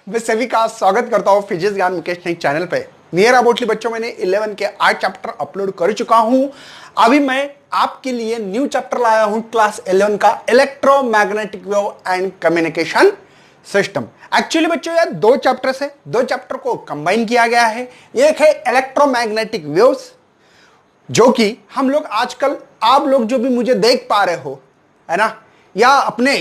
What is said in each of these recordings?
मैं सभी का स्वागत करता हूं फिजिक्स ज्ञान मुकेश नाइक चैनल पे। नियर अबाउटली बच्चों, मैंने 11 के 8 चैप्टर अपलोड कर चुका हूं। अभी मैं आपके लिए न्यू चैप्टर लाया हूं क्लास 11 का, electromagnetic wave and communication system. Actually बच्चों ये दो चैप्टर्स है, दो चैप्टर को कंबाइन किया गया है। एक है इलेक्ट्रोमैग्नेटिक वेव्स, जो कि हम लोग आजकल आप लोग जो भी मुझे देख पा रहे हो, है ना, या अपने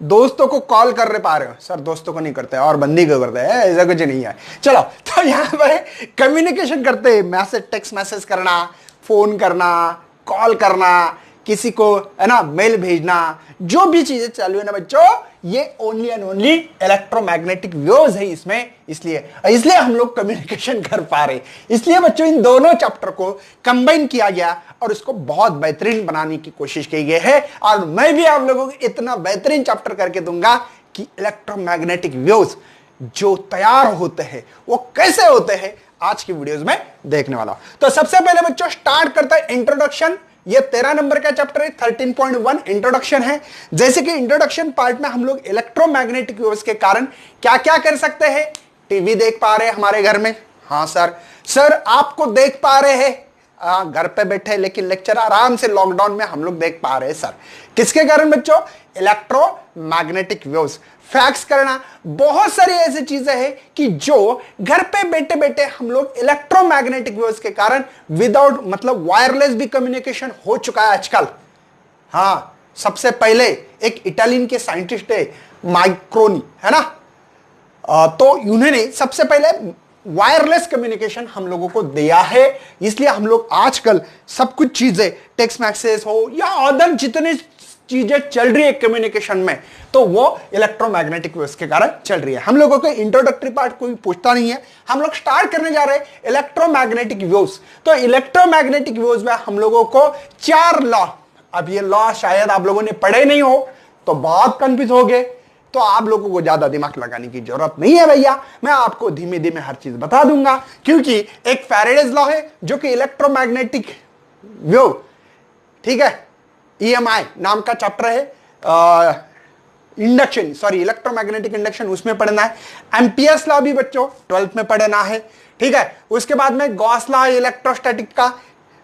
दोस्तों को कॉल कर रहे पा रहे हो। सर दोस्तों को नहीं करते और बंदी को करते हैं, ऐसा कुछ नहीं है। चलो, तो यहाँ पे कम्युनिकेशन करते हैं, मैसेज, टेक्स्ट मैसेज करना, फोन करना, कॉल करना, किसी को, है ना, मेल भेजना, जो भी चीजें चालू है ना बच्चों, ये only and only electromagnetic waves है इसमें। इसलिए हम लोग कम्युनिकेशन कर पा रहे। इसलिए बच्चों इन दोनों चैप्टर को कंबाइन किया गया और इसको बहुत बेहतरीन बनाने की कोशिश की गई है। और मैं भी आप लोगों को इतना बेहतरीन चैप्टर करके दूंगा कि इलेक्ट्रोमैग्नेटिक वेव्स जो तैयार होते हैं वो कैसे होते हैं, आज की वीडियोस में देखने वाला। तो सबसे पहले बच्चों स्टार्ट करता है इंट्रोडक्शन। ये 13 नंबर का चैप्टर है, 13.1 इंट्रोडक्शन है। जैसे कि इंट्रोडक्शन पार्ट में हम लोग इलेक्ट्रोमैग्नेटिक वेव्स के कारण क्या क्या कर सकते हैं। टीवी देख पा रहे हैं हमारे घर में, हाँ सर आपको देख पा रहे हैं, घर पे बैठे, लेकिन लेक्चर आराम से लॉकडाउन में हम लोग देख पा रहे हैं। सर किसके कारण बच्चों? Electromagnetic waves. फैक्स करना, बहुत सारी ऐसी चीजें हैं कि जो घर पे बैठे बैठे हम लोग इलेक्ट्रोमैग्नेटिक वेव्स के कारण विदाउट, मतलब वायरलेस भी कम्युनिकेशन हो चुका है आजकल। हाँ, सबसे पहले एक इटालियन के साइंटिस्ट है मार्कोनी, है ना, तो उन्होंने सबसे पहले वायरलेस कम्युनिकेशन हम लोगों को दिया है। इसलिए हम लोग आजकल सब कुछ चीजें, टेक्स्ट मैसेज हो या अदर जितने चीजें चल रही है कम्युनिकेशन में, तो वो इलेक्ट्रोमैग्नेटिक वेव्स के कारण चल रही है। हम लोगों को इंट्रोडक्टरी पार्ट कोई पूछता नहीं है, हम लोग स्टार्ट करने जा रहे हैं इलेक्ट्रोमैग्नेटिक वेव्स। तो इलेक्ट्रोमैग्नेटिक वेव्स में हम लोगों को 4 लॉ, अब ये लॉ शायद आप लोगों ने पढ़े नहीं हो तो बहुत कंफ्यूज हो गए, तो आप लोगों को ज्यादा दिमाग लगाने की जरूरत नहीं है भैया। मैं आपको धीमे धीमे हर चीज बता दूंगा, क्योंकि एक फैराडेज लॉ है जो कि इलेक्ट्रोमैग्नेटिक वेव, ठीक है, EMI नाम का चैप्टर है, इंडक्शन, सॉरी इलेक्ट्रोमैग्नेटिक इंडक्शन, उसमें पढ़ना है। एम्पियर्स लॉ भी बच्चों 12th में पढ़ना है, ठीक है। उसके बाद में गॉस लॉ इलेक्ट्रोस्टैटिक का,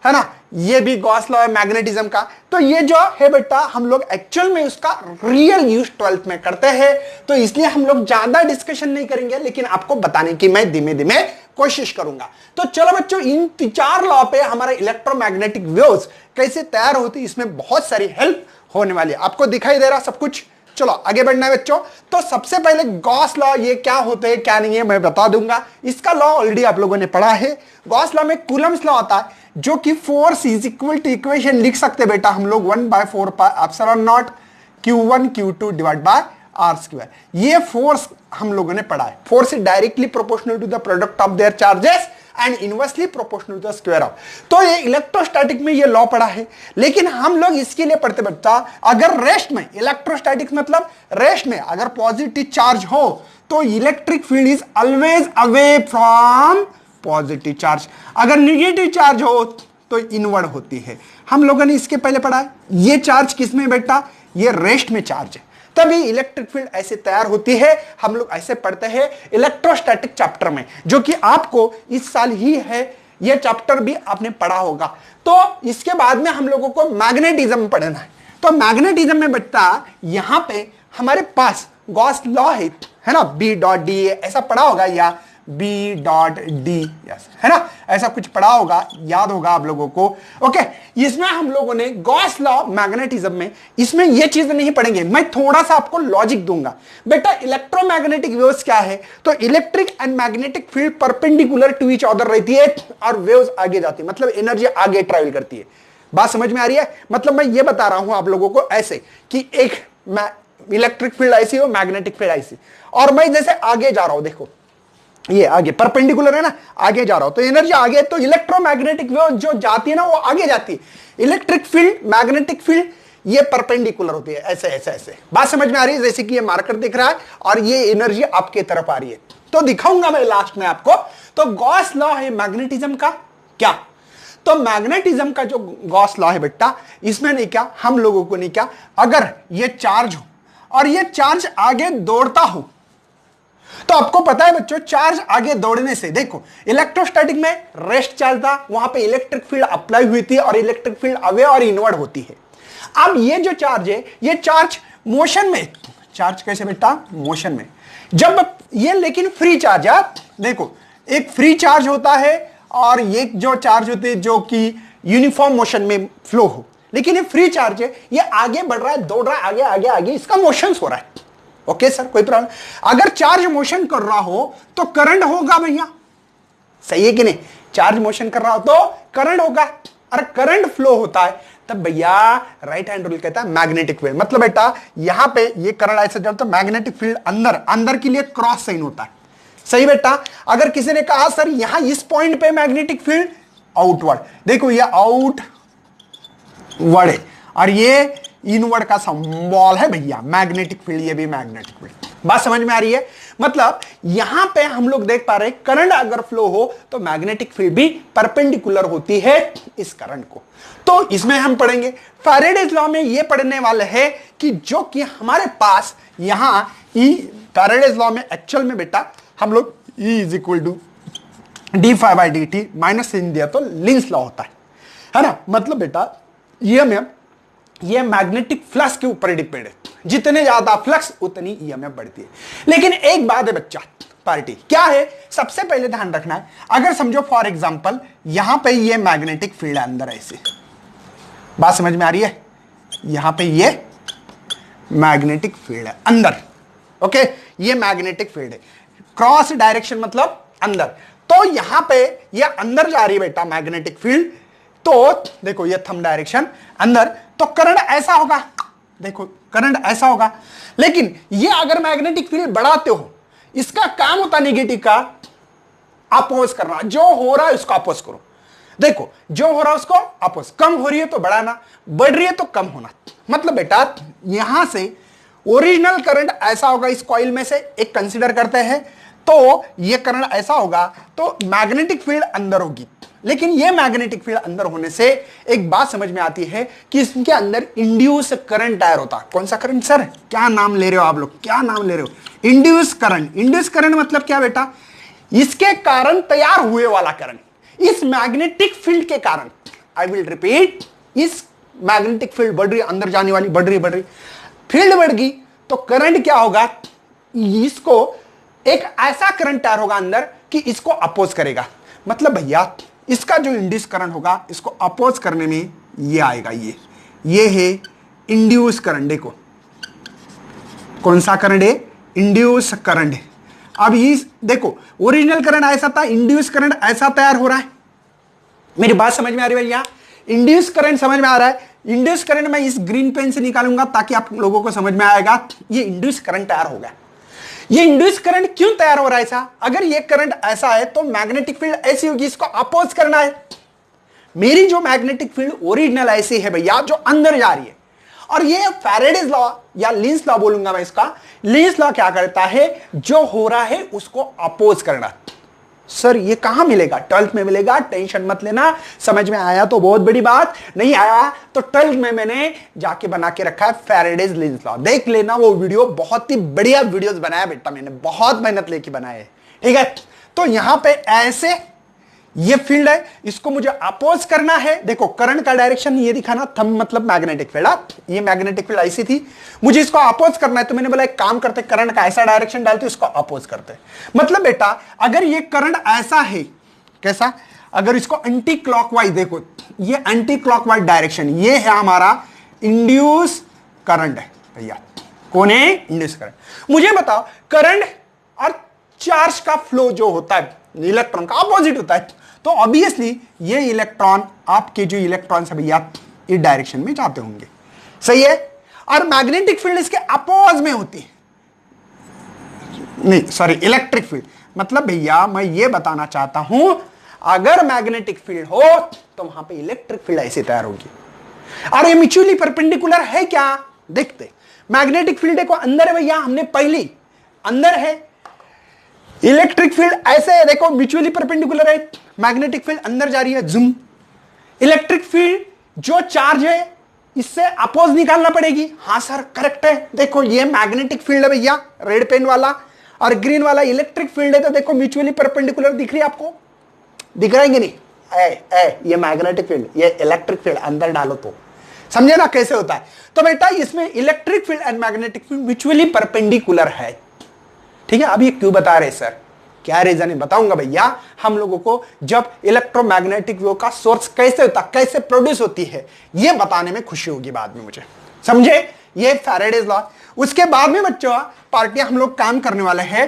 है ना, ये भी गॉस लॉ है मैग्नेटिज्म का। तो ये जो है बेटा हम लोग एक्चुअल में उसका रियल यूज 12th में करते हैं, तो इसलिए हम लोग ज्यादा डिस्कशन नहीं करेंगे, लेकिन आपको बताने की मैं धीमे धीमे कोशिश करूंगा। तो चलो बच्चों, इन 4 लॉ पे हमारे इलेक्ट्रोमैग्नेटिक वेव्स कैसे तैयार होती है, इसमें बहुत सारी हेल्प होने वाली है। आपको दिखाई दे रहा सब कुछ? चलो आगे बढ़ना है बच्चों। तो सबसे पहले गॉस लॉ, ये क्या होते हैं क्या नहीं है मैं बता दूंगा। इसका लॉ ऑलरेडी आप लोगों ने पढ़ा है। गॉस लॉ में कूलम्स लॉ आता है, जो कि force is equal to, equation लिख सकते बेटा हम लोग 1/4 pi epsilon naught Q1 Q2 divide by R square. ये फोर्स हम लोगों ने पढ़ा है। Force is directly proportional to the product of their charges and inversely proportional to the square of. तो ये इलेक्ट्रोस्टैटिक में ये लॉ पढ़ा है, लेकिन हम लोग इसके लिए पढ़ते बच्चा, अगर रेस्ट में, इलेक्ट्रोस्टैटिक मतलब रेस्ट में अगर पॉजिटिव चार्ज हो तो electric field is always away from positive charge, अगर निगेटिव चार्ज हो तो इनवर्ड होती है। हम लोगों ने इसके पहले पढ़ा है। ये चार्ज किसमें बेटा? ये रेस्ट में चार्ज है, तभी इलेक्ट्रिक फील्ड ऐसे तैयार होती है। हम लोग ऐसे पढ़ते हैं इलेक्ट्रोस्टैटिक चैप्टर में, जो कि आपको इस साल ही है, यह चैप्टर भी आपने पढ़ा होगा। तो इसके बाद में हम लोगों को मैग्नेटिज्म पढ़ना है। तो मैग्नेटिज्म में बच्चा यहां पे हमारे पास गॉस लॉ है ना, B.D ऐसा पढ़ा होगा, या B.D, यस, है ना, ऐसा कुछ पढ़ा होगा, याद होगा आप लोगों को। ओके, इसमें हम लोगों ने गॉस लॉ मैग्नेटिज्म में, इसमें ये चीज नहीं पढ़ेंगे, मैं थोड़ा सा आपको लॉजिक दूंगा। बेटा इलेक्ट्रोमैग्नेटिक वेव्स क्या है? तो electric and magnetic field perpendicular to each other रहती है और वेव्स आगे जाती है, मतलब एनर्जी आगे ट्रैवल करती है। बात समझ में आ रही है? मतलब मैं ये बता रहा हूं आप लोगों को ऐसे कि एक इलेक्ट्रिक फील्ड ऐसी हो, मैग्नेटिक फील्ड ऐसी, और मैं जैसे आगे जा रहा हूं, देखो ये आगे परपेंडिकुलर है ना, आगे जा रहा हूं तो एनर्जी आगे, तो इलेक्ट्रोमैग्नेटिक वेव जो जाती है ना वो आगे जाती है। इलेक्ट्रिक फील्ड, मैग्नेटिक फील्ड ये परपेंडिकुलर होती है, ऐसे ऐसे ऐसे। बात समझ में आ रही है? जैसे कि ये मार्कर दिख रहा है और ये एनर्जी आपके तरफ आ रही है, तो दिखाऊंगा मैं लास्ट में आपको। तो गॉस लॉ है मैग्नेटिज्म का क्या? तो मैग्नेटिज्म का जो गॉस लॉ है बेटा, इसमें नहीं क्या, हम लोगों को नहीं क्या, अगर ये चार्ज हो और ये चार्ज आगे दौड़ता हो तो आपको पता है बच्चों, चार्ज आगे दौड़ने से, देखो इलेक्ट्रोस्टैटिक में रेस्ट चार्ज था, वहां पे इलेक्ट्रिक फील्ड अप्लाई हुई थी और इलेक्ट्रिक फील्ड अवे और इनवर्ड होती है। अब ये जो चार्ज है, ये चार्ज मोशन में, चार्ज कैसे बेटा, मोशन में, जब ये लेकिन फ्री चार्ज है, देखो एक फ्री चार्ज होता है और एक जो चार्ज होते हैं जो कि यूनिफॉर्म मोशन में फ्लो हो, लेकिन ये फ्री चार्ज है, ये आगे बढ़ रहा है, दौड़ रहा है, आगे आगे आगे, इसका मोशन हो रहा है। ओके सर, कोई प्रॉब्लम? अगर चार्ज मोशन कर रहा हो तो करंट होगा भैया, सही है कि नहीं? चार्ज मोशन कर रहा हो तो करंट होगा, और करंट फ्लो होता है तब भैया राइट हैंड रूल कहता है मैग्नेटिक फील्ड। मतलब बेटा यहां पे ये करंट ऐसे चलता है, मैग्नेटिक फील्ड अंदर, अंदर के लिए क्रॉस साइन होता है, सही बेटा? अगर किसी ने कहा सर यहां इस पॉइंट पे मैग्नेटिक फील्ड आउटवर्ड, देखो ये आउटवर्ड है और ये इनवर्ड का सिंबल है भैया, मैग्नेटिक फील्ड, ये भी मैग्नेटिक फील्ड। बात समझ में आ रही है? मतलब यहां पे हम लोग देख पा रहे हैं करंट अगर फ्लो हो तो मैग्नेटिक फील्ड भी परपेंडिकुलर होती है इस करंट को। तो इसमें हम पढ़ेंगे फैराडेज लॉ में, ये पढ़ने वाले हैं कि जो कि हमारे पास यहां फैराडेज लॉ में एक्चुअल में बेटा हम लोग E is equal to d∅dt minus sign दिया तो लिंस लॉ होता है ना? मतलब बेटा ये मैग्नेटिक फ्लक्स के ऊपर डिपेंड है, जितने ज्यादा फ्लक्स उतनी ईएमएफ बढ़ती है। लेकिन एक बात है बच्चा, पार्टी क्या है, सबसे पहले ध्यान रखना है, अगर समझो फॉर एग्जांपल यहां पे ये मैग्नेटिक फील्ड है अंदर ऐसे, बात समझ में आ रही है? यहां पे ये मैग्नेटिक फील्ड है अंदर, ओके, ये मैग्नेटिक फील्ड है, क्रॉस डायरेक्शन मतलब अंदर, तो यहां पे ये अंदर जा रही है बेटा मैग्नेटिक फील्ड, तो देखो ये थंब डायरेक्शन अंदर, तो करंट ऐसा होगा, देखो करंट ऐसा होगा। लेकिन ये अगर मैग्नेटिक फील्ड बढ़ाते हो, इसका काम होता नेगेटिव का अपोज करना, जो हो रहा है उसको अपोज करो, देखो जो हो रहा है उसको अपोज, कम हो रही है तो बढ़ाना, बढ़ रही है तो कम होना। मतलब बेटा यहां से ओरिजिनल करंट ऐसा होगा, इस कॉइल में से एक कंसीडर करते हैं, तो ये करंट ऐसा होगा तो मैग्नेटिक फील्ड अंदर होगी। लेकिन ये मैग्नेटिक फील्ड अंदर होने से एक बात समझ में आती है कि इसके अंदर इंड्यूस करंट तैयार होता है। कौन सा करंट सर? क्या नाम ले रहे हो आप लोग, क्या नाम ले रहे हो? Induce current. इंड्यूस करंट मतलब क्या बेटा? इसके कारण तैयार हुए वाला करंट, इस मैग्नेटिक फील्ड के कारण, आई विल रिपीट, इस मैग्नेटिक फील्ड बढ़ रही, अंदर जाने वाली बढ़ रही, फील्ड बढ़ गई तो करंट क्या होगा, इसको एक ऐसा करंट तैयार होगा अंदर कि इसको अपोज करेगा। मतलब भैया इसका जो इंड्यूस करंट होगा, इसको अपोज करने में ये आएगा, ये है इंड्यूस करंट। देखो कौन सा करंट है? इंड्यूस करंट है। अब ये देखो ओरिजिनल करंट ऐसा था, इंड्यूस करंट ऐसा तैयार हो रहा है। मेरी बात समझ में आ रही है भैया? इंड्यूस करंट समझ में आ रहा है? इंड्यूस करंट मैं इस ग्रीन पेन से निकालूंगा ताकि आप लोगों को समझ में आएगा, ये इंड्यूस करंट तैयार हो गया। ये इंड्यूस करंट क्यों तैयार हो रहा है ऐसा? अगर ये करंट ऐसा है तो मैग्नेटिक फील्ड ऐसी होगी, इसको अपोज करना है। मेरी जो मैग्नेटिक फील्ड ओरिजिनल ऐसी है भैया, जो अंदर जा रही है, और ये फैराडेज लॉ या लिंस लॉ बोलूंगा मैं इसका। लिंस लॉ क्या करता है, जो हो रहा है उसको अपोज करना। सर ये कहां मिलेगा? 12th में मिलेगा, टेंशन मत लेना। समझ में आया तो बहुत बड़ी बात, नहीं आया तो 12th में मैंने जाके बना के रखा है फैराडेज लिंस लॉ, देख लेना वो वीडियो, बहुत ही बढ़िया वीडियोस बनाया बेटा, मैंने बहुत मेहनत लेके बनाए है, ठीक है? तो यहां पे ऐसे ये फील्ड है, इसको मुझे अपोज करना है। देखो करंट का डायरेक्शन ये दिखाना, थंब मतलब मैग्नेटिक फील्ड, ये मैग्नेटिक फील्ड ऐसी थी, मुझे इसको अपोज करना है, तो मैंने बोला एक काम करते, करंट का ऐसा डायरेक्शन डालते, इसको अपोज करते। मतलब बेटा अगर ये करंट ऐसा है, कैसा? अगर इसको एंटी क्लॉकवाइज, देखो ये एंटी क्लॉकवाइज डायरेक्शन, ये है हमारा इंड्यूस करंट है भैया। कौन है? Induce current. मुझे बताओ करंट और चार्ज का फ्लो जो होता है इलेक्ट्रॉन का अपोजिट होता है, तो ऑब्वियसली ये इलेक्ट्रॉन, आपके जो इलेक्ट्रॉन है भैया इस डायरेक्शन में जाते होंगे, सही है? और मैग्नेटिक फील्ड इसके अपोज में होती है, नहीं सॉरी इलेक्ट्रिक फील्ड। मतलब भैया मैं ये बताना चाहता हूं, अगर मैग्नेटिक फील्ड हो तो वहां पे इलेक्ट्रिक फील्ड ऐसे तैयार होगी। और ये म्यूचुअली परपेंडिकुलर है क्या? देखते, मैग्नेटिक फील्ड देखो अंदर है भैया, हमने पहली अंदर है, इलेक्ट्रिक फील्ड ऐसे है, देखो म्यूचुअली परपेंडिकुलर है, मैग्नेटिक फील्ड अंदर जा रही है, जूम। इलेक्ट्रिक फील्ड जो चार्ज है इससे अपोज निकालना पड़ेगी। हाँ सर करेक्ट है, देखो ये मैग्नेटिक फील्ड है भैया, रेड पेन वाला, और ग्रीन वाला इलेक्ट्रिक फील्ड है, तो देखो म्यूचुअली परपेंडिकुलर दिख रही है आपको, दिख रहा है कि नहीं? ये मैग्नेटिक फील्ड, ये इलेक्ट्रिक फील्ड, अंदर डालो तो समझे ना कैसे होता है। तो बेटा इसमें electric field and magnetic field mutually perpendicular है, ठीक है। अब ये क्यों बता रहे सर, क्या रीजन है, बताऊंगा भैया। हम लोगों को जब इलेक्ट्रोमैग्नेटिक वेव का सोर्स कैसे होता, कैसे प्रोड्यूस होती है, ये बताने में खुशी होगी बाद में मुझे, समझे। ये फैराडेज लॉ। उसके बाद में बच्चों पार्टी हम लोग काम करने वाले हैं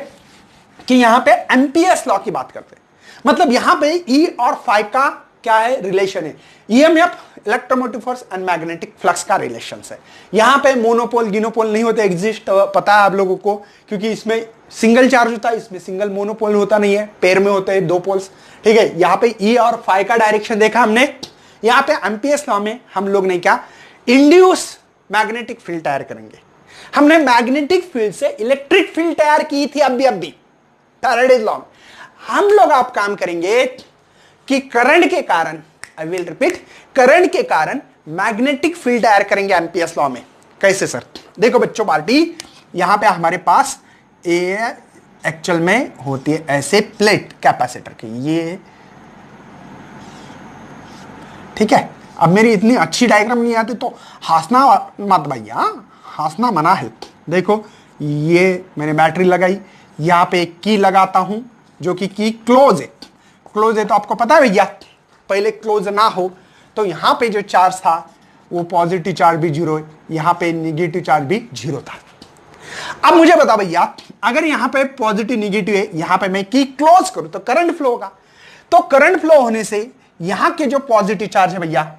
कि यहां पे एम्पियर्स लॉ की बात करते हैं। मतलब यहां पे ई और फाई का क्या है, रिलेशन है। EMF electromotive force and magnetic flux का रिलेशन है। यहां पे मोनोपोल गिनोपोल नहीं होते, एग्जिस्ट पता है आप लोगों को, क्योंकि इसमें सिंगल चार्ज होता है, इसमें सिंगल मोनोपोल होता नहीं है, पेयर में होते हैं दो पोल्स, ठीक है। यहां पे ई और फाई का डायरेक्शन देखा हमने। यहां पे एम्पियर्स लॉ में हम लोग ने क्या, इंड्यूस मैग्नेटिक फील्ड तैयार करेंगे। हमने मैग्नेटिक फील्ड से इलेक्ट्रिक फील्ड तैयार की थी अभी फैराडेज लॉ में। हम लोग आप काम करेंगे कि करंट के कारण, आई विल रिपीट, करंट के कारण मैग्नेटिक फील्ड तैयार करेंगे एम्पियर्स लॉ में। कैसे सर, देखो बच्चों पार्टी, यहां पे हमारे पास ए एक्चुअल में होती है ऐसे प्लेट कैपेसिटर की, ये ठीक है। अब मेरी इतनी अच्छी डायग्राम नहीं आती तो हंसना मत भैया, हंसना मना है। देखो ये मैंने बैटरी लगाई, यहां पे एक की लगाता हूं जो कि की क्लोज है, क्लोज है तो आपको पता है भैया, पहले क्लोज ना हो तो यहां पे जो चार्ज था वो पॉजिटिव चार्ज भी जीरो है, यहां पे निगेटिव चार्ज भी जीरो था। अब मुझे बता भैया, अगर यहां पे पॉजिटिव निगेटिव है, यहां पे मैं की क्लोज करूं तो करंट फ्लो होगा। तो करंट फ्लो होने से यहां के जो पॉजिटिव चार्ज है भैया,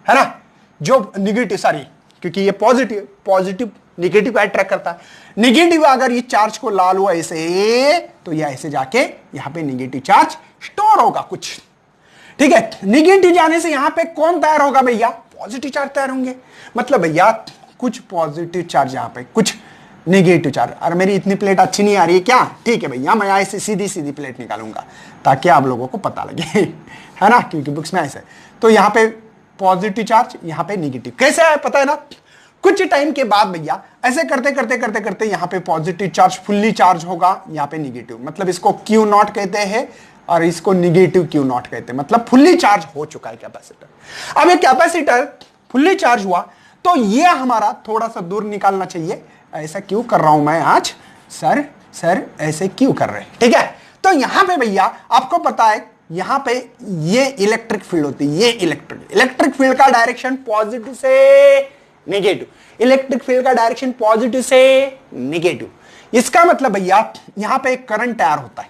है ना, जो निगेटिव, सॉरी क्योंकि ये पॉजिटिव, पॉजिटिव निगेटिव का अट्रैक्ट करता है। निगेटिव अगर ये चार्ज को लाल हुआ ऐसे, तो ये ऐसे जाके यहां पे निगेटिव चार्ज स्टोर होगा कुछ, ठीक है। निगेटिव जाने से यहां पे कौन तैयार होगा भैया, पॉजिटिव चार्ज तैयार होंगे। मतलब भैया कुछ पॉजिटिव चार्ज यहां पे, कुछ निगेटिव चार्ज। और मेरी इतनी प्लेट अच्छी नहीं आ रही है क्या, ठीक है भैया, मैं ऐसे सीधी सीधी प्लेट निकालूंगा ताकि आप लोगों को पता लगे, है ना, क्योंकि बुक्स में ऐसे। तो यहां पे पॉजिटिव चार्ज, यहां पे निगेटिव, कैसे है पता है ना। कुछ टाइम के बाद भैया ऐसे करते करते करते करते यहां पे पॉजिटिव चार्ज फुल्ली चार्ज होगा, यहां पे निगेटिव, मतलब इसको क्यू नॉट कहते हैं और इसको निगेटिव क्यू नॉट कहते हैं, मतलब फुल्ली चार्ज हो चुका है कैपेसिटर। अब ये कैपेसिटर फुल्ली चार्ज हुआ तो ये हमारा थोड़ा सा दूर निकालना चाहिए। ऐसा क्यों कर रहा हूं मैं आज, सर ऐसे क्यों कर रहे हैं, ठीक है। तो यहां पे भैया आपको पता है, यहां पे ये इलेक्ट्रिक फील्ड होती है, ये इलेक्ट्रिक फील्ड का डायरेक्शन पॉजिटिव से नेगेटिव, इलेक्ट्रिक फील्ड का डायरेक्शन पॉजिटिव से नेगेटिव। इसका मतलब भैया यहां पे एक करंट तैयार होता है,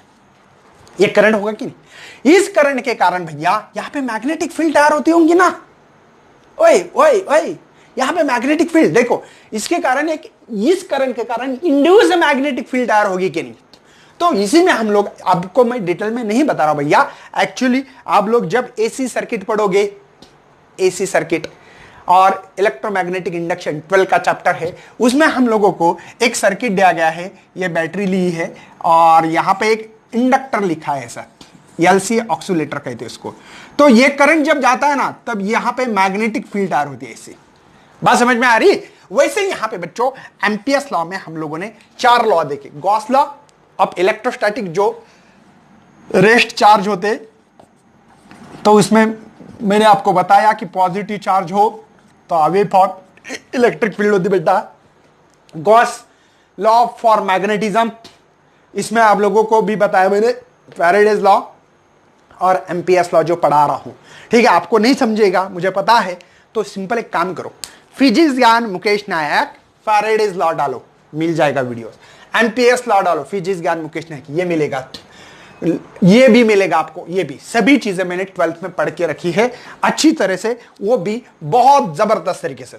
ये करंट होगा कि नहीं। इस करंट के कारण भैया यहां पे मैग्नेटिक फील्ड तैयार होती होंगी ना, ओए यहां पे मैग्नेटिक फील्ड देखो, इसके कारण एक, इस करंट के कारण इंड्यूस मैग्नेटिक फील्ड तैयार होगी कि नहीं। तो इसी में हम लोग, आपको मैं डिटेल में नहीं बता रहा हूं भैया, एक्चुअली आप लोग जब एसी सर्किट पढ़ोगे, एसी सर्किट और इलेक्ट्रोमैग्नेटिक इंडक्शन 12 का चैप्टर है, उसमें हम लोगों को एक सर्किट दिया गया है, ये बैटरी ली है और यहां पे एक इंडक्टर लिखा है ऐसा, एलसी ऑक्सीलेटर कहते हैं उसको। तो ये करंट जब जाता है ना, तब यहां पे मैग्नेटिक फील्ड तैयार होती है ऐसी। बात समझ में आ रही। वैसे यहां पे बच्चों एम्पियर्स लॉ में हम लोगों ने 4 लॉ देखे। गॉस लॉ ऑफ इलेक्ट्रोस्टैटिक, जो रेस्ट चार्ज होते, तो उसमें मैंने आपको बताया कि पॉजिटिव चार्ज हो तो अवे फॉर इलेक्ट्रिक फील्ड होती बेटा। गॉस लॉ फॉर मैग्नेटिज्म, इसमें आप लोगों को भी बताया मैंने फैराडेज लॉ और एम्पियर्स लॉ जो पढ़ा रहा हूं, ठीक है। आपको नहीं समझेगा मुझे पता है, तो सिंपल एक काम करो, फिजिक्स ज्ञान मुकेश नायक फैराडेज लॉ डालो, मिल जाएगा वीडियोस। एम्पियर्स लॉ डालो, फिजिक्स ज्ञान मुकेश नायक, ये मिलेगा, ये भी मिलेगा आपको, ये भी सभी चीजें मैंने 12th में पढ़ के रखी है अच्छी तरह से, वो भी बहुत जबरदस्त तरीके से।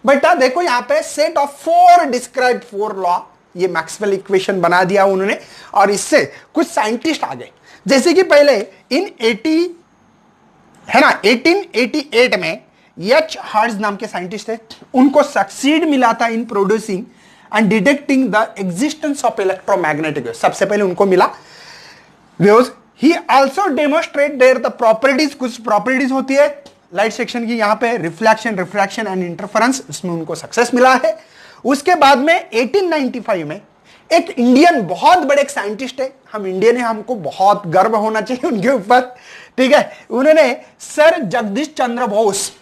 बेटा देखो यहां पे सेट ऑफ 4 डिस्क्राइब 4 लॉ, ये मैक्सवेल इक्वेशन बना दिया उन्होंने, और इससे कुछ साइंटिस्ट आ गए। जैसे कि पहले इन 1888 में एच हर्ट्ज नाम के साइंटिस्ट थे, उनको सक्सीड मिला था in producing and detecting the existence of electromagnetic waves. सबसे पहले उनको मिला waves. He also demonstrate their the properties, कुछ प्रॉपर्टीज होती है लाइट सेक्शन की, यहां पे रिफ्लेक्शन, रिफ्रैक्शन एंड इंटरफेरेंस, इसमें उनको सक्सेस मिला है। उसके बाद में 1895 में एक इंडियन बहुत बड़े एक साइंटिस्ट है, हम इंडियन है, हमको बहुत गर्व होना चाहिए उनके ऊपर, ठीक है। उन्होंने सर जगदीश चंद्र बोस,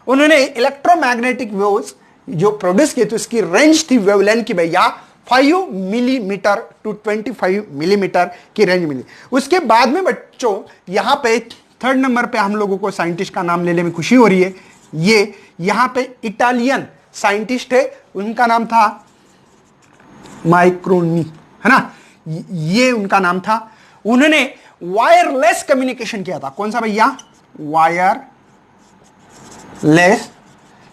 उन्होंने इलेक्ट्रोमैग्नेटिक वेव्स जो प्रोड्यूस किए थे, उसकी रेंज थी वेवलेंथ की भैया 5 मिलीमीटर टू 25 मिलीमीटर की रेंज मिली। उसके बाद में बच्चों यहां पे थर्ड नंबर पे हम लोगों को साइंटिस्ट का नाम लेने में खुशी हो रही है। ये यहां पे इटालियन साइंटिस्ट है, उनका नाम था माइक्रोनी, है ना, ये उनका नाम था। उन्होंने वायरलेस कम्युनिकेशन किया था। कौन सा भैया? वायरलेस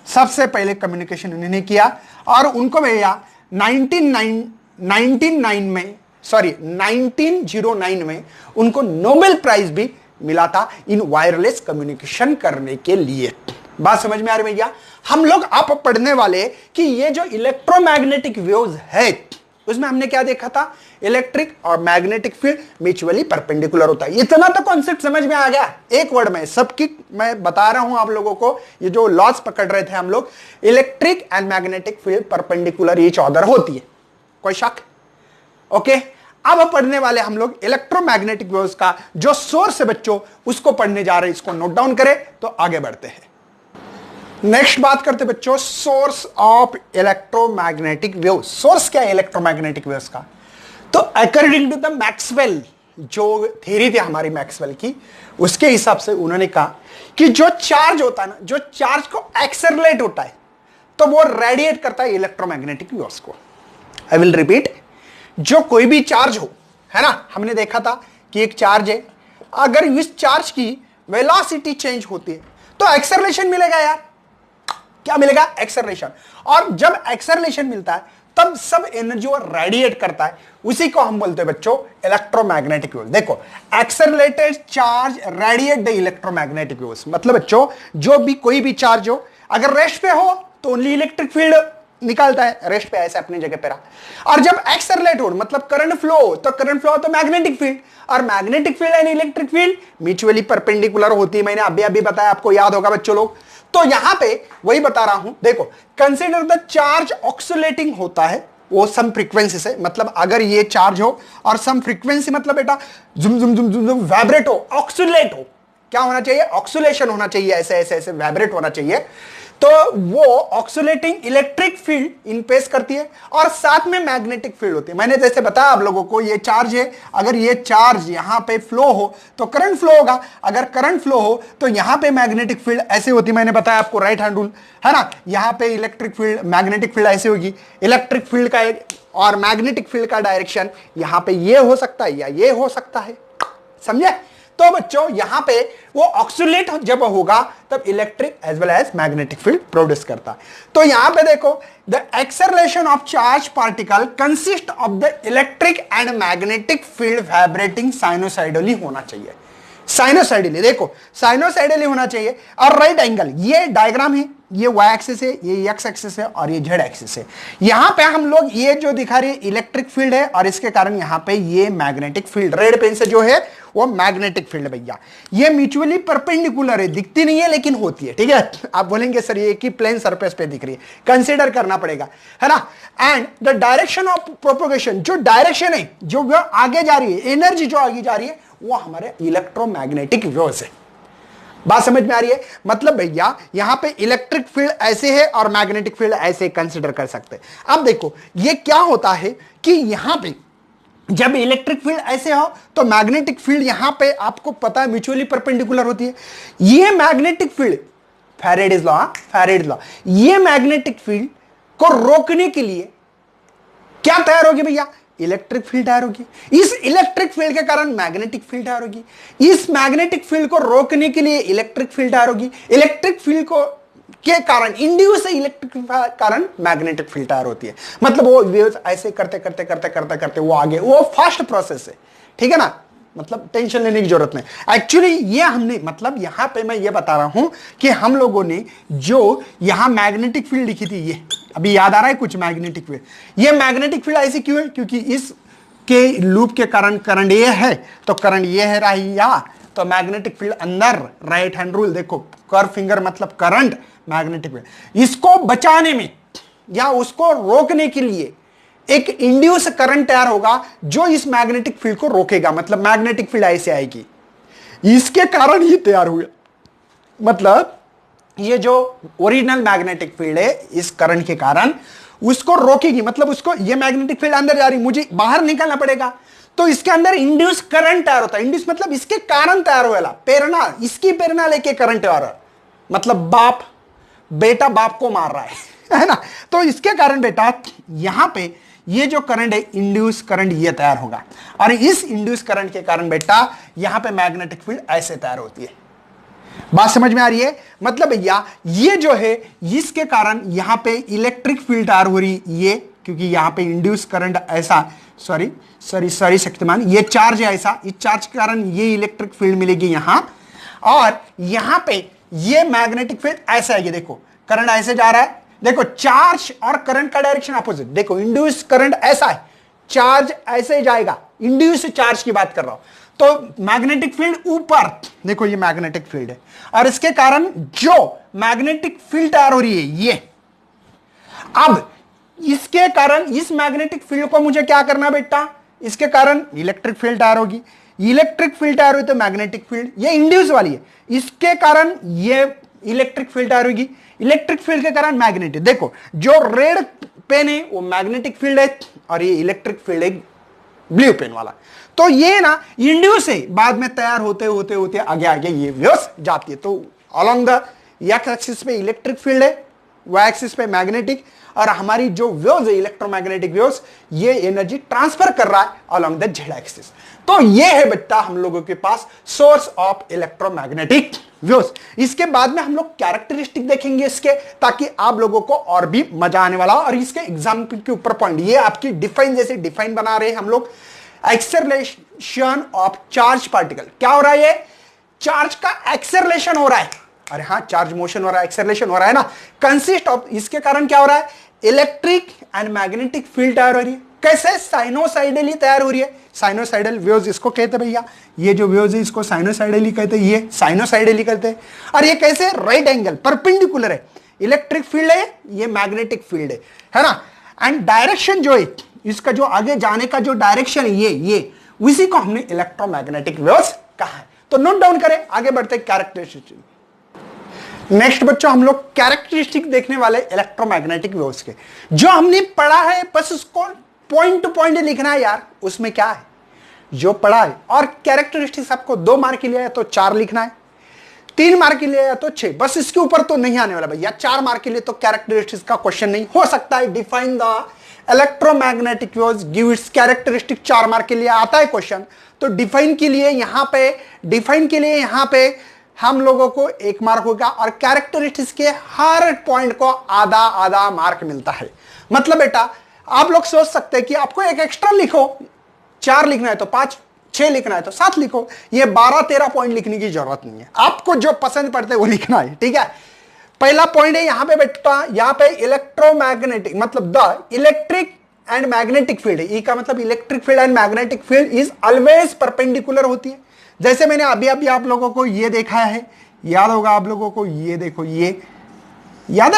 सबसे पहले कम्युनिकेशन उन्होंने किया। और उनको भैया 1909 में उनको नोबेल प्राइज भी मिला था इन वायरलेस कम्युनिकेशन करने के लिए। बात समझ में आ रही भैया? हम लोग आप पढ़ने वाले कि ये जो इलेक्ट्रोमैग्नेटिक वेव्स है, उसमें हमने क्या देखा था? इलेक्ट्रिक और मैग्नेटिक फील्ड म्यूचुअली परपेंडिकुलर होता है। इतना तो कॉन्सेप्ट समझ में आ गया एक वर्ड में। सबकी मैं बता रहा हूं आप लोगों को, ये जो लॉज पकड़ रहे थे हम लोग, electric and magnetic field perpendicular each other होती है, कोई शक? ओके, अब पढ़ने वाले हम लोग इलेक्ट्रोमैग्नेटिक वेव्स का जो सोर्स है बच्चों, उसको पढ़ने जा रहे हैं। इसको नोट डाउन करें तो आगे बढ़ते हैं। नेक्स्ट बात करते बच्चों source of electromagnetic wave. Source क्या है इलेक्ट्रोमैग्नेटिक वेव्स का? तो अकॉर्डिंग टू द मैक्सवेल, जो थ्योरी थी हमारी मैक्सवेल की, उसके हिसाब से उन्होंने कहा कि जो चार्ज होता है ना, जो चार्ज को एक्सेलरेट होता है तो वो रेडिएट करता है इलेक्ट्रोमैग्नेटिक वेव्स को। आई विल रिपीट, जो कोई भी चार्ज हो, है ना, हमने देखा था कि एक चार्ज है, अगर इस चार्ज की वेलोसिटी चेंज होती है तो एक्सेलरेशन मिलेगा यार। क्या मिलेगा? एक्सेलरेशन। और जब एक्सेलरेशन मिलता है तब सब एनर्जी वो रेडिएट करता है, उसी को हम बोलते हैं बच्चों इलेक्ट्रोमैग्नेटिक वेव। देखो, accelerated charge radiate the electromagnetic waves. मतलब बच्चों जो भी कोई भी चार्ज हो, अगर रेस्ट पे हो तो ओनली इलेक्ट्रिक फील्ड निकालता है, रेस्ट पे ऐसे अपनी जगह पे रहा। और जब एक्सेलरेट हो, मतलब करंट फ्लो हो, तो करंट फ्लो हो तो मैग्नेटिक फील्ड, और magnetic field and electric field mutually perpendicular होती है। मैंने अभी बताया, आपको याद होगा बच्चों लोग। तो यहां पे वही बता रहा हूं, देखो, कंसीडर द चार्ज ऑक्सीलेटिंग होता है वो सम फ्रीक्वेंसी से। मतलब अगर ये चार्ज हो और सम फ्रीक्वेंसी, मतलब बेटा जुम जुम जुम जुम जुम वाइब्रेट हो, ऑक्सीलेट हो, क्या होना चाहिए? ऑक्सीलेशन होना चाहिए, ऐसे ऐसे ऐसे वाइब्रेट होना चाहिए। तो वो ऑक्सीलेटिंग इलेक्ट्रिक फील्ड इनपेस करती है और साथ में मैग्नेटिक फील्ड होती है। मैंने जैसे बताया आप लोगों को, ये चार्ज है, अगर ये चार्ज यहां पे फ्लो हो तो करंट फ्लो होगा, अगर करंट फ्लो हो तो यहां पे मैग्नेटिक फील्ड ऐसे होती है। मैंने बताया आपको राइट हैंड रूल, है ना। यहां पे इलेक्ट्रिक फील्ड, मैग्नेटिक फील्ड ऐसे होगी। इलेक्ट्रिक फील्ड का और मैग्नेटिक फील्ड का डायरेक्शन यहां पे ये हो सकता है या ये हो सकता है, समझे? तो बच्चों यहां पे वो ऑक्सीलेट जब होगा तब electric as well as magnetic field produce करता है। तो यहां पे देखो, the acceleration of charge particle consist of the electric and magnetic field vibrating sinusoidally होना चाहिए। साइनोसाइडली, देखो साइनोसाइडली होना चाहिए और राइट एंगल। ये डायग्राम है, ये वाई एक्सिस है, ये एक्स एक्सिस है और ये जेड एक्सिस है। यहां पे हम लोग ये जो दिखा रही है इलेक्ट्रिक फील्ड है और इसके कारण यहां पे ये मैग्नेटिक फील्ड, रेड पेन से जो है वो मैग्नेटिक फील्ड भैया। ये म्यूचुअली परपेंडिकुलर है, दिखती नहीं है लेकिन होती है, ठीक है। आप बोलेंगे सर ये की प्लेन सरफेस पे दिख रही है, कंसीडर करना पड़ेगा, है ना। And the direction of propagation, जो डायरेक्शन है, जो आगे जा रही है, एनर्जी जो आगे जा रही है, वो हमारे इलेक्ट्रोमैग्नेटिक वेव्स है। बात समझ में आ रही है? मतलब भैया यहां पे इलेक्ट्रिक फील्ड ऐसे है और मैग्नेटिक फील्ड ऐसे कंसीडर कर सकते हैं। अब देखो ये क्या होता है कि यहां पे जब इलेक्ट्रिक फील्ड ऐसे हो तो मैग्नेटिक फील्ड यहां पे आपको पता है म्यूचुअली परपेंडिकुलर होती है। ये मैग्नेटिक फील्ड, फैराडेज लॉ, ये मैग्नेटिक फील्ड को रोकने के लिए क्या तैयार होगी भैया? इलेक्ट्रिक फील्ड तैयार होगी। इस इलेक्ट्रिक फील्ड के कारण मैग्नेटिक फील्ड तैयार होगी। इस मैग्नेटिक फील्ड को रोकने के लिए इलेक्ट्रिक फील्ड तैयार होगी। इलेक्ट्रिक फील्ड को के कारण, इंड्यूस इलेक्ट्रिक कारण मैग्नेटिक फील्ड तैयार होती है। मतलब वो वेव्स ऐसे करते करते करते करते करते वो आगे, वो फास्ट प्रोसेस है, ठीक है ना। मतलब टेंशन लेने की जरूरत नहीं। एक्चुअली ये हमने, मतलब यहां पे मैं ये बता रहा हूं कि हम लोगों ने जो यहां मैग्नेटिक फील्ड लिखी थी, ये अभी याद आ रहा है कुछ मैग्नेटिक फील्ड। ये मैग्नेटिक फील्ड ऐसी क्यों है? क्योंकि इस के लूप के कारण करंट ये है तो करंट ये है रही, या तो मैग्नेटिक फील्ड अंदर, राइट हैंड रूल देखो, कर्व फिंगर मतलब करंट, मैग्नेटिक फील्ड। इसको बचाने में या उसको रोकने के लिए एक इंड्यूस करंट तैयार होगा जो इस मैग्नेटिक फील्ड को रोकेगा, मतलब मैग्नेटिक फील्ड ऐसे आएगी, इसके कारण ही तैयार हुआ। मतलब ये जो ओरिजिनल मैग्नेटिक फील्ड है इस करंट के कारण उसको रोकेगी, मतलब उसको ये मैग्नेटिक फील्ड अंदर जा रही, मुझे बाहर निकलना पड़ेगा, तो इसके अंदर इंड्यूस करंट तैयार होता है। इंड्यूस मतलब इसके कारण तैयार हुआ, प्रेरणा, इसकी प्रेरणा लेके करंट तैयार है, मतलब बाप बेटा बाप को मार रहा है ना, तो इसके कारण बेटा यहां पे ये जो करंट है इंड्यूस करंट ये तैयार होगा, और इस इंड्यूस करंट के कारण बेटा यहां पे मैग्नेटिक फील्ड ऐसे तैयार होती है। बात समझ में आ रही है? मतलब भैया ये जो है इसके कारण यहां पे इलेक्ट्रिक फील्ड तैयार हो रही, ये क्योंकि यहां पे इंड्यूस करंट ऐसा, सॉरी शक्तिमान, ये चार्ज है ऐसा, इस चार्ज के कारण ये इलेक्ट्रिक फील्ड मिलेगी यहां, और यहां पे ये मैग्नेटिक फील्ड ऐसा आएगी। देखो करंट ऐसे जा रहा है, देखो चार्ज और करंट का डायरेक्शन अपोजिट, देखो इंड्यूस करंट ऐसा है, चार्ज ऐसे जाएगा, इंड्यूस चार्ज की बात कर रहा हूं, तो मैग्नेटिक फील्ड ऊपर, देखो ये मैग्नेटिक फील्ड है, और इसके कारण जो मैग्नेटिक फील्ड तैयार हो रही है ये, अब इसके कारण इस मैग्नेटिक फील्ड को मुझे क्या करना बेटा, इसके कारण इलेक्ट्रिक फील्ड तैयार होगी, इलेक्ट्रिक फील्ड तैयार हुई तो मैग्नेटिक फील्ड, ये इंड्यूस वाली है, इसके कारण ये इलेक्ट्रिक फील्ड तैयार होगी, इलेक्ट्रिक फील्ड के कारण मैग्नेटिक, देखो जो रेड पेन है वो मैग्नेटिक फील्ड है, और ये इलेक्ट्रिक फील्ड है ब्लू पेन वाला, तो ये ना इंड्यूस है, बाद में तैयार होते होते होते आगे आगे ये वेव्स जाती है। तो अलोंग द एक्स एक्सिस पे इलेक्ट्रिक फील्ड है, वाई एक्सिस पे मैग्नेटिक, और हमारी जो वेव्स है इलेक्ट्रोमैग्नेटिक वेव्स, ये एनर्जी ट्रांसफर कर रहा है अलोंग द जेड एक्सिस। तो ये है बेटा हम लोगों के पास सोर्स ऑफ इलेक्ट्रोमैग्नेटिक वेव्स। इसके बाद में हम लोग कैरेक्टरिस्टिक देखेंगे इसके, ताकि आप लोगों को और भी मजा आने वाला, और इसके एग्जाम्पल के ऊपर पॉइंट, ये आपकी डिफाइन जैसे डिफाइन बना रहे हैं हम लोग, एक्सेलरेशन ऑफ चार्ज पार्टिकल, क्या हो रहा है, ये चार्ज का एक्सेलरेशन हो रहा है, अरे हाँ चार्ज मोशन हो रहा है, एक्सेलरेशन हो रहा है ना, कंसिस्ट ऑफ, इसके कारण क्या हो रहा है, इलेक्ट्रिक एंड मैग्नेटिक फील्ड तैयार हो रही है, कैसे, साइनोसाइडली तैयार हो रही है, साइनोसाइडल वेव्स इसको कहते हैं भैया, ये जो वेव्स है इसको साइनोसाइडली कहते हैं, ये साइनोसाइडली कहते हैं, और ये कैसे, राइट एंगल परपेंडिकुलर है, इलेक्ट्रिक फील्ड है, ये मैग्नेटिक फील्ड है ना, एंड डायरेक्शन जो है इसका, जो आगे जाने का जो डायरेक्शन है ये उसी को हमने इलेक्ट्रोमैग्नेटिक वेव्स कहा है। तो नोट डाउन करें, आगे बढ़ते हैं कैरेक्टरिस्टिक। नेक्स्ट बच्चों हम लोग कैरेक्टरिस्टिक देखने वाले इलेक्ट्रोमैग्नेटिक वेव्स के, जो हमने पढ़ा है बस उसको पॉइंट टू पॉइंट लिखना है यार, उसमें क्या है जो पढ़ा है, और कैरेक्टरिस्टिक्स आपको 2 मार्क के लिए है तो 4 लिखना है, 3 मार्क के लिए है तो 6, बस इसके ऊपर तो नहीं आने वाला भैया। 4 मार्क के लिए तो कैरेक्टरिस्टिक्स का क्वेश्चन नहीं हो सकता है, define the electromagnetic waves give its characteristic, 4 mark के लिए आता है क्वेश्चन, तो डिफाइन के लिए यहां पे हम लोगों को 1 मार्क होगा, और कैरेक्टरिस्टिक्स के हर पॉइंट को आधा आधा मार्क मिलता है। मतलब बेटा आप लोग सोच सकते हैं कि आपको एक एक्स्ट्रा लिखो, 4 लिखना है तो 5, 6 लिखना है तो 7 लिखो, ये 12-13 पॉइंट लिखने की जरूरत नहीं है, आपको जो पसंद पड़ते वो लिखना है, ठीक है। पहला पॉइंट है यहां पे बेटा, यहां पे इलेक्ट्रोमैग्नेटिक मतलब the electric and magnetic field है, ई का मतलब electric field and magnetic field is always perpendicular होती है। जैसे मैंने अभी आप लोगों को ये देखा है, याद होगा आप लोगों को, ये देखो ये याद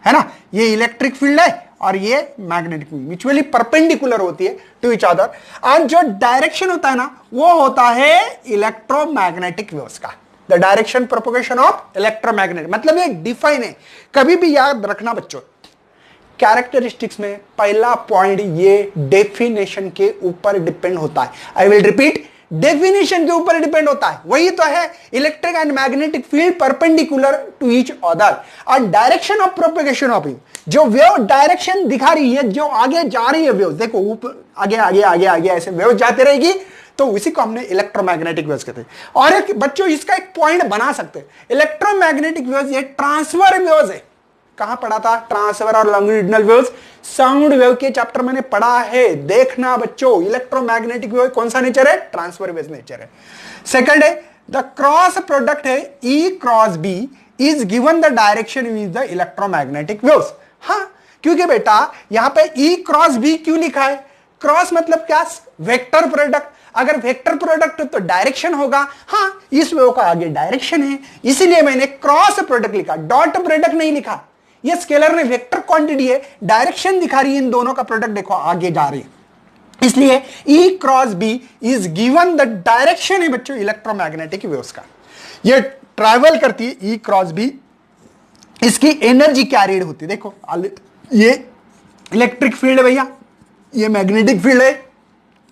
है ना, ये इलेक्ट्रिक फील्ड है और ये मैग्नेटिक फील्ड म्यूचुअली परपेंडिकुलर होती है टू ईच अदर, और जो डायरेक्शन होता है ना वो होता है इलेक्ट्रोमैग्नेटिक वेव्स का, the direction propagation of electromagnetic, मतलब ये डिफाइन है। कभी भी याद रखना बच्चों, कैरेक्टरिस्टिक्स में पहला पॉइंट ये डेफिनेशन के ऊपर डिपेंड होता है। आई विल रिपीट, डेफिनेशन के ऊपर डिपेंड होता है, वही तो है electric and magnetic field perpendicular to each other, और डायरेक्शन ऑफ प्रोपगेशन ऑफ जो वेव डायरेक्शन दिखा रही है, जो आगे जा रही है वेव, देखो ऊपर आगे आगे आगे आगे ऐसे वेव जाती रहेगी, तो उसी को हमने इलेक्ट्रोमैग्नेटिक वेव्स कहते हैं। और एक बच्चों इसका एक पॉइंट बना सकते हैं, इलेक्ट्रोमैग्नेटिक वेव्स ये ट्रांसफर वेव्स है। कहां पढ़ा था ट्रांसफर और लॉन्गिट्यूडिनल वेव्स, साउंड वेव के चैप्टर मैंने पढ़ा है, देखना बच्चों। इलेक्ट्रोमैग्नेटिक वेव कौन सा नेचर है, ट्रांसफर वेव नेचर है। सेकंड है द क्रॉस प्रोडक्ट है E cross B is given the direction with the electromagnetic waves. हाँ, क्योंकि बेटा यहां पे ई क्रॉस बी क्यों लिखा है, क्रॉस मतलब क्या, वेक्टर प्रोडक्ट, अगर वेक्टर प्रोडक्ट तो डायरेक्शन होगा, हाँ इस वेव का आगे डायरेक्शन है, इसीलिए मैंने क्रॉस प्रोडक्ट लिखा, डॉट प्रोडक्ट नहीं लिखा। ये स्केलर ने वेक्टर क्वांटिटी है, डायरेक्शन दिखा रही है, इन दोनों का प्रोडक्ट देखो आगे जा रही है, इसलिए E cross B is given the direction है बच्चों इलेक्ट्रोमैग्नेटिक वेव्स का। ये ट्रैवल करती है E क्रॉस B, इसकी एनर्जी कैरिड होती है। देखो ये इलेक्ट्रिक फील्ड है भैया, ये मैग्नेटिक फील्ड है,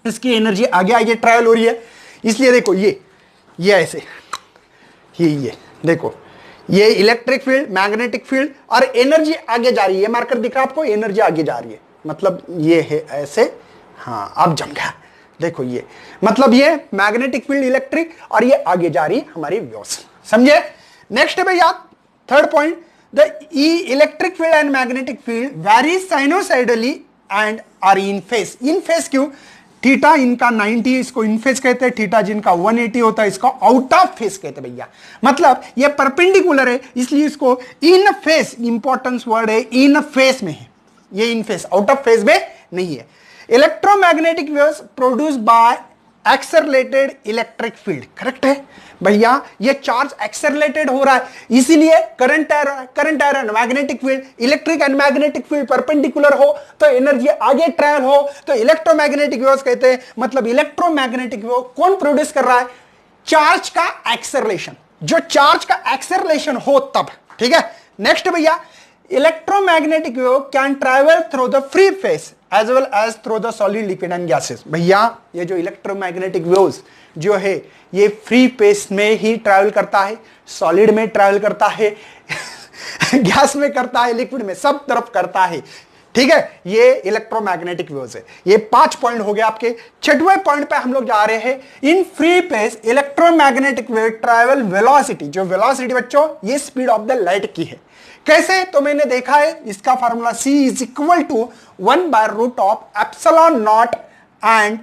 इसकी एनर्जी आगे आगे ट्रैवल हो रही है, इसलिए देखो ये ऐसे ये देखो ये इलेक्ट्रिक फील्ड, मैग्नेटिक फील्ड और एनर्जी आगे जा रही है। ये मार्कर दिख रहा है आपको, एनर्जी आगे जा रही है, मतलब ये है ऐसे, हाँ अब जम गया। देखो ये मतलब ये मैग्नेटिक फील्ड इलेक्ट्रिक और ये आगे जा रही है हमारी वेव्स, समझे। नेक्स्ट है भैया third point, the electric field and magnetic field vary sinusoidally and are in phase. In phase क्यों? थीटा इनका 90 इसको इन फेस कहते हैं, थीटा जिनका 180 होता है इसको आउट ऑफ फेस कहते हैं भैया। मतलब ये परपेंडिकुलर है इसलिए इसको इन फेस, इंपॉर्टेंस वर्ड है, इन फेस में है, ये इन फेस, आउट ऑफ फेस में नहीं है। Electromagnetic waves produce by accelerated electric field, correct है भैया, ये चार्ज एक्सेलरेटेड हो रहा है इसीलिए करंट आ रहा है। Magnetic field, electric and magnetic field perpendicular हो तो एनर्जी आगे ट्रैवल हो तो इलेक्ट्रोमैग्नेटिक वेव्स कहते हैं। मतलब इलेक्ट्रोमैग्नेटिक वेव कौन प्रोड्यूस कर रहा है? चार्ज का एक्सेलरेशन, जो चार्ज का एक्सेलरेशन हो तब, ठीक है। नेक्स्ट भैया, electromagnetic wave can travel through the free space as well as through the solid, liquid and gases. भैया ये जो इलेक्ट्रोमैग्नेटिक वेव्स जो है ये फ्री फेस में ही ट्रैवल करता है, सॉलिड में ट्रैवल करता है गैस में करता है, लिक्विड में, सब तरफ करता है, ठीक है। ये इलेक्ट्रोमैग्नेटिक वेव्स है। ये 5 पॉइंट हो गए आपके। छठवें पॉइंट पे हम लोग जा रहे हैं, in free space electromagnetic wave travel velocity, जो वेलोसिटी बच्चों ये स्पीड ऑफ द लाइट की है। कैसे? तो मैंने देखा है इसका formula C is equal to 1/√ε0 and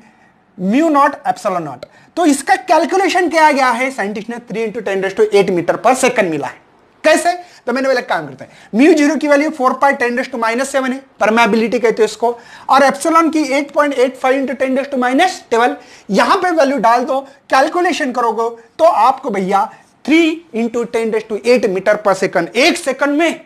μ0ε0। तो इसका कैलकुलेशन किया गया है, साइंटिस्ट ने 3 × 10⁸ मीटर पर सेकंड मिला है। कैसे? तो मैंने बोला काम करते हैं, μ0 की वैल्यू 4π10⁻⁷ है, परमेबिलिटी कहते हैं इसको, और एप्सिलॉन की 8.85 × 10⁻12। यहां पे वैल्यू डाल दो, कैलकुलेशन करोगे तो आपको भैया 3 × 10⁸ मीटर पर सेकंड, एक सेकंड में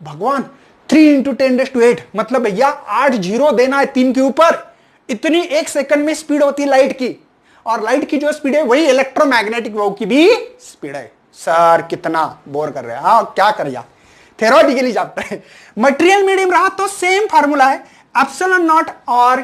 भगवान 3 × 10⁸, मतलब भैया 8 जीरो देना है 3 के ऊपर, इतनी एक सेकंड में स्पीड होती है लाइट की। और लाइट की जो स्पीड है वही इलेक्ट्रोमैग्नेटिक वेव की भी स्पीड है। सर कितना बोर कर रहे हैं, हाँ क्या कर यार, थ्योरेटिकली जाते हैं। मटेरियल मीडियम रहा तो सेम फार्मूला है, ε0 और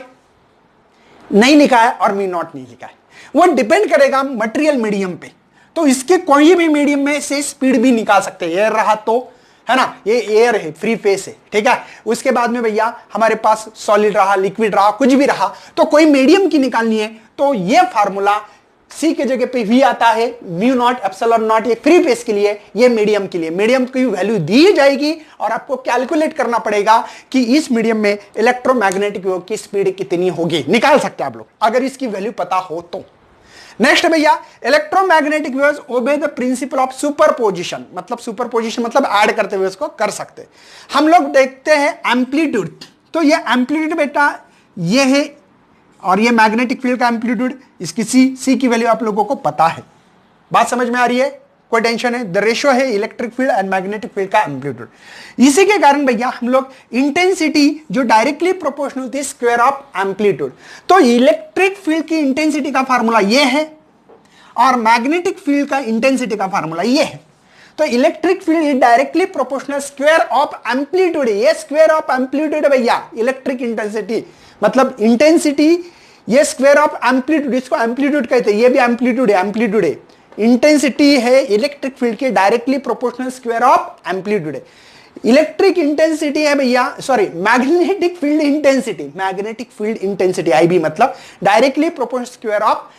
नहीं लिखा है और μ0 नहीं लिखा है, वो डिपेंड करेगा मटेरियल मीडियम पे। तो इसके कोई भी मीडियम में से स्पीड भी निकाल सकते हैं, एयर रहा तो, है ना, ये एयर है, फ्री फेस है, ठीक है। उसके बाद में भैया हमारे पास सॉलिड रहा, लिक्विड रहा, कुछ भी रहा, तो कोई मीडियम की निकालनी है तो ये फार्मूला C के जगह पे V आता है, μ0ε0, ये फ्री फेस के लिए, ये मीडियम के लिए। मीडियम की वैल्यू दी जाएगी और आपको कैलकुलेट करना पड़ेगा कि इस मीडियम में इलेक्ट्रोमैग्नेटिक वेव की स्पीड कितनी होगी, निकाल सकते हैं आप लोग अगर इसकी वैल्यू पता हो तो। नेक्स्ट भैया, electromagnetic waves obey the principle of superposition, मतलब सुपरपोजिशन मतलब ऐड करते हुए इसको कर सकते हैं। हम लोग देखते हैं एम्पलीट्यूड, तो ये एम्पलीट्यूड बेटा ये है और ये मैग्नेटिक फील्ड का एम्पलीट्यूड, इसकी C की वैल्यू आप लोगों को पता है, बात समझ में आ रही है, कोई टेंशन है। द रेशियो है electric field and magnetic field का एम्पलीट्यूड। इसी के कारण भैया हम लोग इंटेंसिटी जो डायरेक्टली प्रोपोर्शनल होती है स्क्वायर ऑफ एम्पलीट्यूड, तो इलेक्ट्रिक फील्ड की इंटेंसिटी का फार्मूला ये है और मैग्नेटिक फील्ड का इंटेंसिटी का फार्मूला ये है। तो electric field is directly proportional square of amplitude, ये स्क्वायर ऑफ एम्पलीट्यूड भैया इलेक्ट्रिक इंटेंसिटी, मतलब इंटेंसिटी ये स्क्वायर ऑफ एम्पलीट्यूड, इसको एम्पलीट्यूड कहते हैं, ये भी एम्पलीट्यूड है, एम्पलीट्यूड है। इंटेंसिटी है इलेक्ट्रिक फील्ड के directly proportional square of amplitude है। इलेक्ट्रिक इंटेंसिटी है भैया, sorry magnetic field intensity, magnetic field intensity IB मतलब directly proportional square of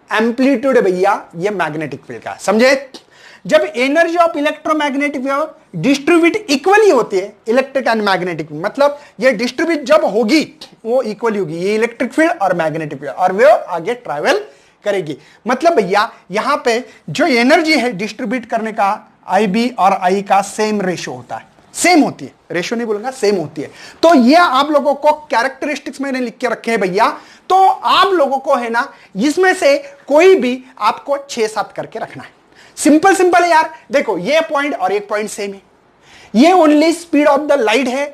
amplitude है भैया, ये मैग्नेटिक फील्ड का, समझे। जब energy of electromagnetic wave distribute equally होती है, इलेक्ट्रिक एंड मैग्नेटिक, मतलब ये डिस्ट्रीब्यूट जब होगी वो इक्वली होगी, ये इलेक्ट्रिक फील्ड और मैग्नेटिक फील्ड, और वेव आगे ट्रैवल करेगी। मतलब भैया यहां पे जो एनर्जी है डिस्ट्रीब्यूट करने का IB और I का सेम रेशियो होता है, सेम होती है, रेशियो नहीं बोलूंगा, सेम होती है। तो ये आप लोगों को कैरेक्टरिस्टिक्स मैंने लिख के रखे हैं भैया, तो आप लोगों को है ना इसमें से कोई भी आपको 6-7 करके रखना है। सिंपल सिंपल है यार, देखो ये पॉइंट और एक पॉइंट सेम है, ये only speed of the light है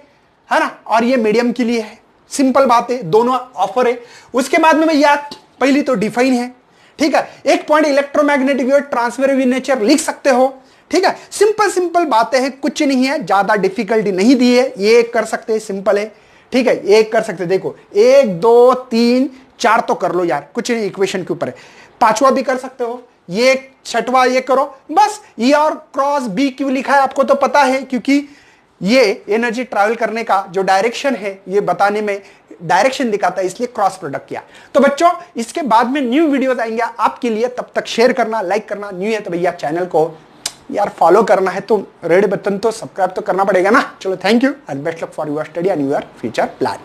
ना, और ये मीडियम के लिए है। सिंपल बात है, दोनों ऑफर है। उसके बाद में भैया पहली तो डिफाइन है, ठीक है। एक point electromagnetic wave transferable nature लिख सकते हो, ठीक है। सिंपल सिंपल बातें हैं, कुछ नहीं है, ज्यादा डिफिकल्टी नहीं दी है। ये कर सकते हैं, सिंपल है, ठीक है। एक कर सकते, देखो 1 2 3 4 तो कर लो यार, कुछ नहीं, इक्वेशन के ऊपर है। पांचवा भी कर सकते हो, ये छठवा ये करो बस। ई और क्रॉस बी क्यों लिखा है आपको तो पता है, क्योंकि ये एनर्जी ट्रैवल करने का जो डायरेक्शन है ये बताने में डायरेक्शन दिखाता है, इसलिए क्रॉस प्रोडक्ट किया। तो बच्चों इसके बाद में न्यू वीडियोस आएंगे आपके लिए, तब तक शेयर करना, लाइक करना। न्यू है तो भैया चैनल को यार फॉलो करना है, तो रेड बटन तो सब्सक्राइब तो करना पड़ेगा ना। चलो thank you and best luck for your study and your future plan.